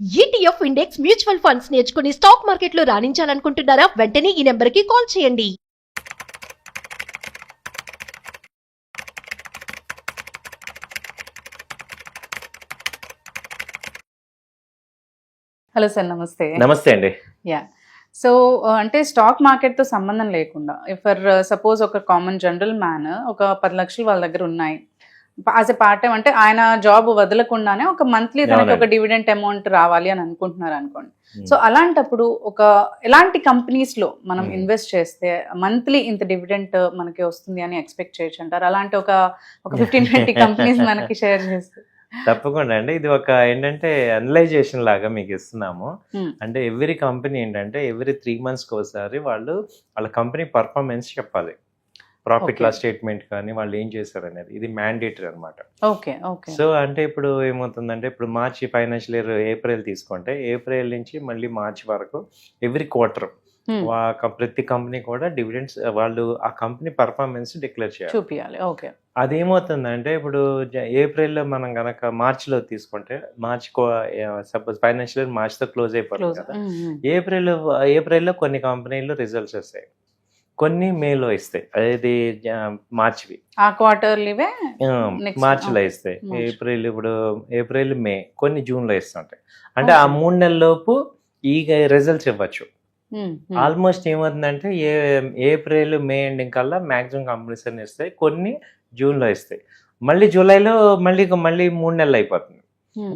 ETF index mutual funds నేర్చుకుని stock మార్కెట్లో రాణించాలనుకుంటున్నారా? వెంటనే ఈ నెంబర్కి కాల్ చేయండి. హలో సార్, నమస్తే. నమస్తే అండి. యా సో అంటే స్టాక్ మార్కెట్తో సంబంధం లేకుండా ఫర్ సపోజ్ ఒక కామన్ జనరల్ మ్యాన్ ఒక 10 లక్షలు వాళ్ళ దగ్గర ఉన్నాయి, యాజ్ ఎ పార్ట్ టైం అంటే ఆయన జాబ్ వదలకుండానే ఒక మంత్లీ తనకి ఒక డివిడెంట్ అమౌంట్ రావాలి అని అనుకుంటున్నారు అనుకోండి. సో అలాంటప్పుడు ఎలాంటి కంపెనీస్ లో మనం ఇన్వెస్ట్ చేస్తే మంత్లీ ఇంత డివిడెంట్ మనకి వస్తుంది అని ఎక్స్పెక్ట్ చేయొచ్చు అంటారు? అలాంటి ఒక 15-20 కంపెనీస్ మనకి షేర్ చేస్తే. తప్పకుండా అండి. ఇది ఒక ఏంటంటే అనలైజేషన్ లాగా మీకు ఇస్తున్నాము. అంటే ఎవ్రీ కంపెనీ ఏంటంటే ఎవ్రీ 3 monthsకి ఒకసారి వాళ్ళ కంపెనీ పర్ఫార్మెన్స్ చెప్పాలి. ప్రాఫిట్ లాస్ స్టేట్మెంట్ కానీ వాళ్ళు ఏం చేశారు అనేది, ఇది మ్యాండేటరీ అనమాట. Okay okay. సో అంటే ఇప్పుడు ఏమవుతుందంటే, ఇప్పుడు మార్చి ఫైనాన్షియల్ ఇయర్ ఏప్రిల్ తీసుకుంటే ఏప్రిల్ నుంచి మళ్ళీ మార్చి వరకు ఎవ్రీ క్వార్టర్ ప్రతి కంపెనీ కూడా డివిడెండ్స్ వాళ్ళు ఆ కంపెనీ పర్ఫార్మెన్స్ డిక్లేర్ చేయాలి, చూపించాలి. ఓకే. అదేమవుతుందంటే ఇప్పుడు ఏప్రిల్లో మనం కనుక మార్చిలో తీసుకుంటే సపోజ్ ఫైనాన్షియల్ ఇయర్ మార్చితో క్లోజ్ అయిపోతుంది కదా. ఏప్రిల్లో కొన్ని కంపెనీలు రిజల్ట్స్ వస్తాయి, కొన్ని మేలో ఇస్తాయి. అది మార్చివి ఆ క్వార్టర్లీవే మార్చిలో ఇస్తాయి. ఏప్రిల్ మే కొన్ని జూన్లో ఇస్తుంటాయి. అంటే ఆ 3 నెలల లోపు ఈ రిజల్ట్స్ ఇవ్వచ్చు. ఆల్మోస్ట్ ఏమవుతుందంటే ఏప్రిల్ మే ఎండింగ్ కల్లా మ్యాక్సిమం కంపెనీస్ అని ఇస్తాయి, కొన్ని జూన్లో ఇస్తాయి, మళ్ళీ జూలైలో మళ్ళీ 3 నెలలు అయిపోతుంది.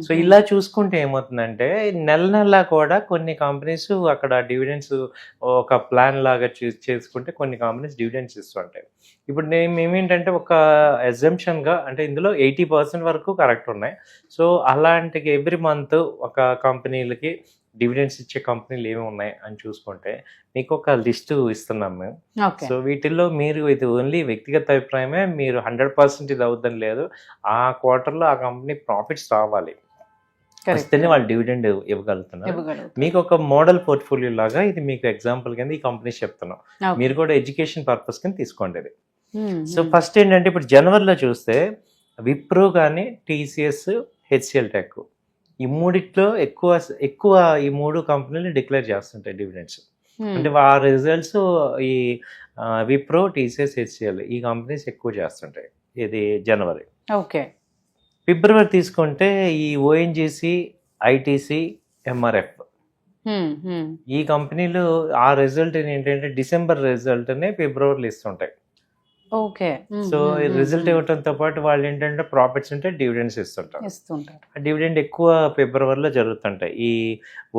సో ఇలా చూసుకుంటే ఏమవుతుందంటే నెల కూడా కొన్ని కంపెనీస్ అక్కడ డివిడెండ్స్ ఒక ప్లాన్ లాగా చేసుకుంటే కొన్ని కంపెనీస్ డివిడెండ్స్ ఇస్తుంటాయి. ఇప్పుడు మేమేంటంటే ఒక ఎగ్జంప్షన్గా అంటే ఇందులో 80% వరకు కరెక్ట్ ఉన్నాయి. సో అలాంటి ఎవ్రీ మంత్ ఒక కంపెనీలకి డివిడెండ్స్ ఇచ్చే కంపెనీలు ఏమి ఉన్నాయి అని చూసుకుంటే మీకు ఒక లిస్టు ఇస్తున్నాం మేము. సో వీటిల్లో మీరు ఇది ఓన్లీ వ్యక్తిగత అభిప్రాయమే, మీరు 100% ఇది అవుద్దని లేదు. ఆ క్వార్టర్లో ఆ కంపెనీ ప్రాఫిట్స్ రావాలి, వస్తేనే వాళ్ళు డివిడెండ్ ఇవ్వగలుగుతున్నారు. మీకు ఒక మోడల్ పోర్ట్ఫోలియో లాగా ఇది మీకు ఎగ్జాంపుల్ కింద ఈ కంపెనీస్ చెప్తున్నాం. మీరు కూడా ఎడ్యుకేషన్ పర్పస్ కింద తీసుకోండి ఇది. సో ఫస్ట్ ఏంటంటే ఇప్పుడు జనవరిలో చూస్తే విప్రో కానీ టీసీఎస్ హెచ్సిఎల్ టెక్ ఈ మూడిట్లో ఎక్కువ ఈ 3 కంపెనీలు డిక్లేర్ చేస్తుంటాయి డివిడెండ్స్. అంటే ఆ రిజల్ట్స్ ఈ విప్రో టీసీఎస్ హెచ్సిఎల్ ఈ కంపెనీస్ ఎక్కువ చేస్తుంటాయి. ఇది జనవరి. ఓకే. ఫిబ్రవరి తీసుకుంటే ఈ ఓఎన్జీసీ, ఐటీసీ, ఎంఆర్ఎఫ్ ఈ కంపెనీలు ఆ రిజల్ట్ ఏంటంటే డిసెంబర్ రిజల్ట్నే ఫిబ్రవరిలో ఇస్తుంటాయి. ఓకే. సో రిజల్ట్ ఇవ్వడంతో పాటు వాళ్ళు ఏంటంటే ప్రాఫిట్స్ ఉంటే డివిడెండ్స్ ఇస్తుంటారు. డివిడెండ్ ఎక్కువ ఫిబ్రవరిలో జరుగుతుంటాయి. ఈ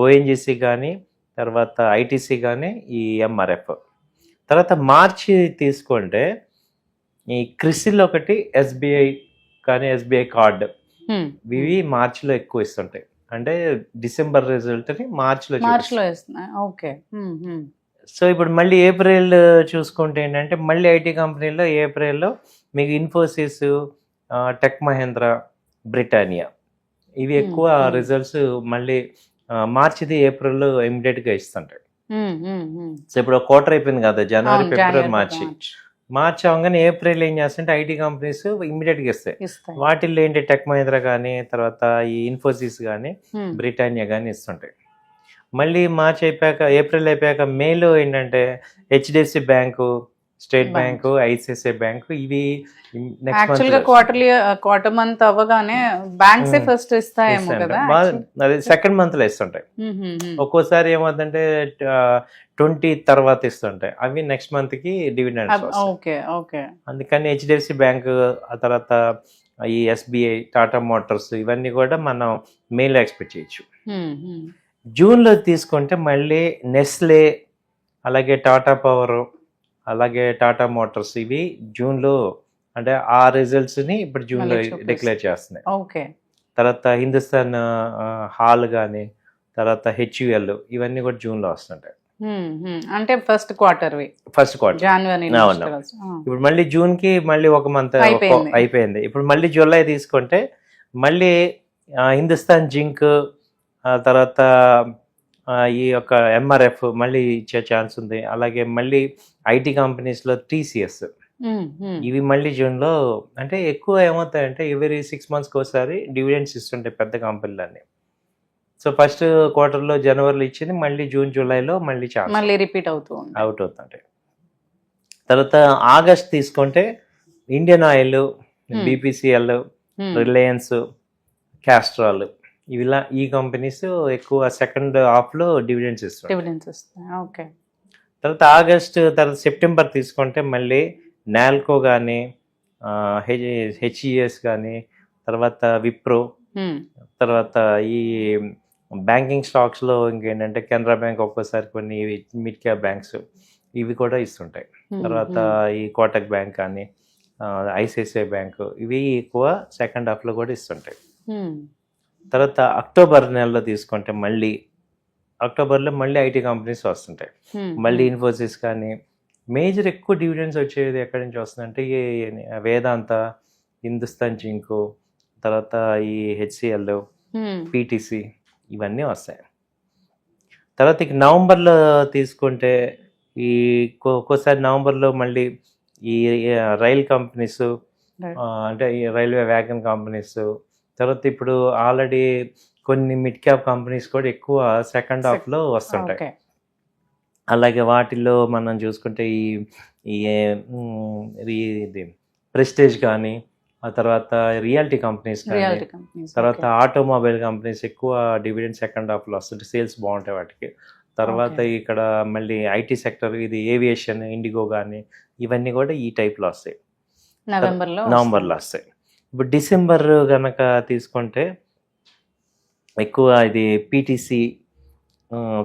ఓఎన్జీసీ కానీ, తర్వాత ఐటీసీ కానీ, ఈ ఎంఆర్ఎఫ్. తర్వాత మార్చి తీసుకుంటే ఈ క్రిసిల్ ఒకటి, ఎస్బీఐ కానీ ఎస్బీఐ కార్డ్ ఇవి మార్చిలో ఎక్కువ ఇస్తుంటాయి. అంటే డిసెంబర్ రిజల్ట్ని మార్చిలో ఇస్తున్నాయి. ఓకే. సో ఇప్పుడు మళ్ళీ ఏప్రిల్ చూసుకుంటే ఏంటంటే మళ్ళీ ఐటీ కంపెనీలో ఏప్రిల్లో మీకు ఇన్ఫోసిస్, టెక్ మహేంద్ర, బ్రిటానియా ఇవి ఎక్కువ రిజల్ట్స్ మళ్ళీ మార్చిది ఏప్రిల్లో ఇమీడియట్గా ఇస్తుంటాయి. సో ఇప్పుడు క్వార్టర్ అయిపోయింది కదా, జనవరి, ఫిబ్రవరి, మార్చి అవగానే ఏప్రిల్ ఏం చేస్తుంటే ఐటీ కంపెనీస్ ఇమీడియట్గా ఇస్తాయి. వాటిల్లో ఏంటి టెక్ మహేంద్ర కానీ, తర్వాత ఈ ఇన్ఫోసిస్ కానీ, బ్రిటానియా కానీ ఇస్తుంటాయి. మళ్ళీ మార్చ్ అయిపోయాక ఏప్రిల్ అయిపోయాక మేలో ఏంటంటే HDFC bank, state bank, ICICI bank ఇవి క్వార్టర్ మంత్ అవ్వగానే బ్యాంక్స్ ఫస్ట్ ఇస్తాయేమో కదా. అదే సెకండ్ మంత్ లో ఇస్తుంటాయి. ఒక్కోసారి ఏమవుతుందంటే 20 తర్వాత ఇస్తుంటాయి, అవి నెక్స్ట్ మంత్ కి డివిడెండ్స్. అందుకని హెచ్డిఎఫ్సి బ్యాంకు, ఆ తర్వాత ఈ ఎస్బీఐ, టాటా మోటార్స్ ఇవన్నీ కూడా మనం మేలో ఎక్స్పెక్ట్ చేయొచ్చు. జూన్లో తీసుకుంటే మళ్ళీ నెస్లే, అలాగే టాటా పవర్, అలాగే టాటా మోటార్స్ ఇవి జూన్లో అంటే ఆ రిజల్ట్స్ని ఇప్పుడు జూన్లో డిక్లేర్ చేస్తున్నాయి. ఓకే. తర్వాత హిందుస్థాన్ హాల్ కానీ, తర్వాత హెచ్యుఎల్ ఇవన్నీ కూడా జూన్లో వస్తుంటాయి. అంటే ఫస్ట్ క్వార్టర్ జనవరి. ఇప్పుడు మళ్ళీ జూన్కి మళ్ళీ ఒక మంత్ అయిపోయింది. ఇప్పుడు మళ్ళీ జూలై తీసుకుంటే మళ్ళీ హిందుస్థాన్ జింక్, తర్వాత ఈ యొక్క ఎంఆర్ఎఫ్ మళ్ళీ ఇచ్చే ఛాన్స్ ఉంది. అలాగే మళ్ళీ ఐటీ కంపెనీస్లో టీసీఎస్ ఇవి మళ్ళీ జూన్లో. అంటే ఎక్కువ ఏమవుతాయంటే ఎవ్రీ 6 monthsకి ఒకసారి డివిడెండ్స్ ఇస్తుంటాయి పెద్ద కంపెనీలన్నీ. సో ఫస్ట్ క్వార్టర్లో జనవరిలో ఇచ్చింది మళ్ళీ జూన్ జూలైలో మళ్ళీ ఛాన్స్ మళ్ళీ రిపీట్ అవుతూ ఉంటాయి. అవుట్ అవుతుంటాయి. తర్వాత ఆగస్ట్ తీసుకుంటే Indian oil, BPCL, Reliance, Castrol ఇలా ఈ కంపెనీస్ ఎక్కువ సెకండ్ హాఫ్లో డివిడెండ్స్ ఇస్తాయి. డివిడెండ్స్ వస్తాయి. ఓకే. తర్వాత ఆగస్ట్ తర్వాత సెప్టెంబర్ తీసుకుంటే మళ్ళీ నాల్కో కానీ హెచ్ఈఎస్ కానీ తర్వాత విప్రో, తర్వాత ఈ బ్యాంకింగ్ స్టాక్స్లో ఇంకేంటంటే కెనరా బ్యాంక్ ఒక్కోసారి కొన్ని మిడ్ క్యాప్ బ్యాంక్స్ ఇవి కూడా ఇస్తుంటాయి. తర్వాత ఈ కోటక్ బ్యాంక్ కానీ ఐసిఐసిఐ బ్యాంక్ ఇవి ఎక్కువ సెకండ్ హాఫ్లో కూడా ఇస్తుంటాయి. తర్వాత అక్టోబర్ నెలలో తీసుకుంటే మళ్ళీ అక్టోబర్లో మళ్ళీ ఐటీ కంపెనీస్ వస్తుంటాయి. మళ్ళీ ఇన్ఫోసిస్ కానీ మేజర్ ఎక్కువ డివిడెండ్స్ వచ్చేది ఎక్కడి నుంచి వస్తుందంటే వేదాంత, హిందుస్థాన్ జింకు, తర్వాత ఈ హెచ్సిఎల్, పిటిసి ఇవన్నీ వస్తాయి. తర్వాత ఇక నవంబర్లో తీసుకుంటే ఈ ఒక్కోసారి నవంబర్లో మళ్ళీ ఈ రైల్ కంపెనీస్ అంటే ఈ రైల్వే వ్యాగన్ కంపెనీస్, తర్వాత ఇప్పుడు ఆల్రెడీ కొన్ని మిడ్ క్యాప్ కంపెనీస్ కూడా ఎక్కువ సెకండ్ హాఫ్లో వస్తుంటాయి. అలాగే వాటిల్లో మనం చూసుకుంటే ఇది ప్రెస్టేజ్ కానీ, ఆ తర్వాత రియాలిటీ కంపెనీస్ కానీ, తర్వాత ఆటోమొబైల్ కంపెనీస్ ఎక్కువ డివిడెండ్ సెకండ్ హాఫ్లో వస్తుంటే సేల్స్ బాగుంటాయి వాటికి. తర్వాత ఇక్కడ మళ్ళీ ఐటీ సెక్టర్ ఇది ఏవియేషన్, ఇండిగో కానీ ఇవన్నీ కూడా ఈ టైప్లో వస్తాయి, నవంబర్లో వస్తాయి. ఇప్పుడు డిసెంబర్ కనుక తీసుకుంటే ఎక్కువ ఇది పీటీసీ,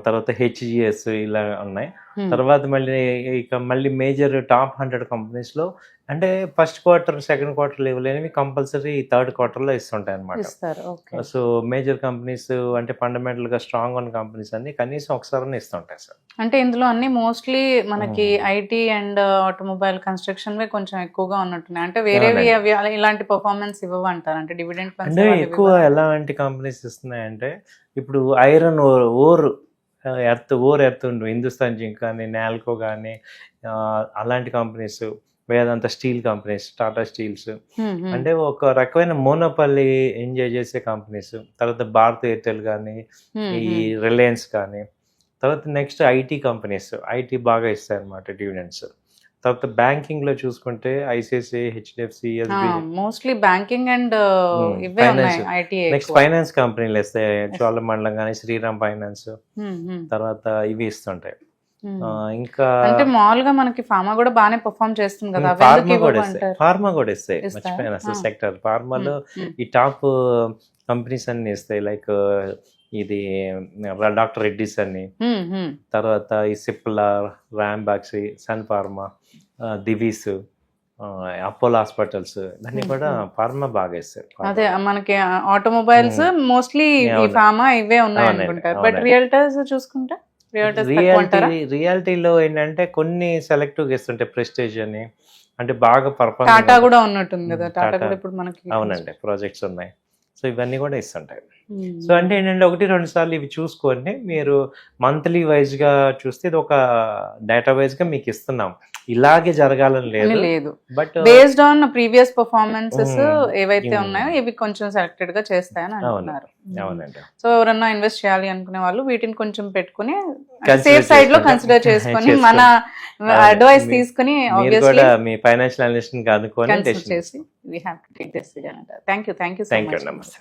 తర్వాత హెచ్జిఎస్ ఇలా ఉన్నాయి. తర్వాత మళ్ళీ మేజర్ టాప్ 100 కంపెనీస్లో అంటే ఫస్ట్ క్వార్టర్ సెకండ్ క్వార్టర్ లేవలేనివి కంపల్సరీ థర్డ్ క్వార్టర్లో ఇస్తుంటాయి అనమాట. సో మేజర్ కంపెనీస్ అంటే ఫండమెంటల్గా స్ట్రాంగ్ ఉన్న కంపెనీస్ అన్ని కనీసం ఒకసారి ఇస్తుంటాయి సార్. అంటే ఇందులో అన్ని మోస్ట్లీ మనకి ఐటీ అండ్ ఆటోమొబైల్ కన్స్ట్రక్షన్ కొంచెం ఎక్కువగా ఉన్నట్టున్నాయి. అంటే వేరేవి ఇలాంటి పర్ఫార్మెన్స్ ఇవ్వవు అంటారు. అంటే డివిడెండ్ అంటే ఎక్కువ ఎలాంటి కంపెనీస్ ఇస్తున్నాయంటే ఇప్పుడు ఐరన్ ఓర్ ఎర్త్ ఉండు హిందుస్థాన్ జింక్ కానీ, నాల్కో కానీ అలాంటి కంపెనీస్, వేదాంత స్టీల్ కంపెనీస్, టాటా స్టీల్స్ అంటే ఒక రకమైన మోనోపల్లి ఎంజాయ్ చేసే కంపెనీస్. తర్వాత భారత్ ఎయిర్టెల్ కానీ, ఈ రిలయన్స్ కానీ, తర్వాత నెక్స్ట్ ఐటీ కంపెనీస్, ఐటీ బాగా ఇస్తాయి అన్నమాట డివిడెండ్స్. తర్వాత బ్యాంకింగ్ లో చూసుకుంటే ICICI, HDFC, mostly banking and next finance కంపెనీలు ఇస్తాయి, చోళమండలం కానీ, శ్రీరామ్ ఫైనాన్స్, తర్వాత ఇవి ఇస్తుంటాయి. ఇంకా అంటే మామూలుగా మనకి ఫార్మా కూడా బాగానే పర్ఫార్మ్ చేస్తుంది కదా. ఫార్మా కూడా ఇస్తాయి, మర్చిపోయాను అసలు సెక్టర్ ఫార్మాలో ఈ టాప్ కంపెనీస్ అన్ని ఇస్తాయి. లైక్ ఇది డాక్టర్ రెడ్డిస్ అని, తర్వాత ఈ సిప్లా, రాంబాక్సీ, సన్ ఫార్మా, దివీస్, అపోలో హాస్పిటల్స్ ఇవన్నీ కూడా ఫార్మా బాగా ఇస్తారు. అదే మనకి ఆటోమొబైల్స్ మోస్ట్లీ ఫార్మా ఇవే ఉన్నాయి అనుకుంటారు. బట్ రియల్టర్స్ చూసుకుంటే రియాలిటీలో ఏంటంటే కొన్ని సెలెక్టివ్ ఇస్తుంటాయి. ప్రెస్టేజ్ అని అంటే బాగా పర్ఫార్మ్, టాటా కూడా ఉన్నట్టుంది కదా. టాటా కూడా ఇప్పుడు మనకి అవునండి ప్రాజెక్ట్స్ ఉన్నాయి. సో ఇవన్నీ కూడా ఇస్తుంటాయి. సో అంటే ఏంటంటే 1-2 సార్లు ఇవి చూసుకొని మీరు మంత్లీ వైజ్ గా చూస్తే ఇది ఒక డేటా వైజ్ గా మీకు ఇస్తున్నాం, ఇలాగే జరగాలని లేదు. But based on previous performances ఏవైతే ఉన్నాయో ఇవి కొంచెం సెలెక్టెడ్ గా చేస్తాయని అంటున్నారు. సో ఎవరన్నా ఇన్వెస్ట్ చేయాలి అనుకునే వాళ్ళు వీటిని కొంచెం పెట్టుకుని సేఫ్ సైడ్ లో కన్సిడర్ చేసుకొని మన అడ్వైస్ తీసుకుని మీ ఫైనాన్షియల్ అనలిస్ట్ ని కనుక్కొని చేసి we have to take this decision. Thank you so much. నమస్తే.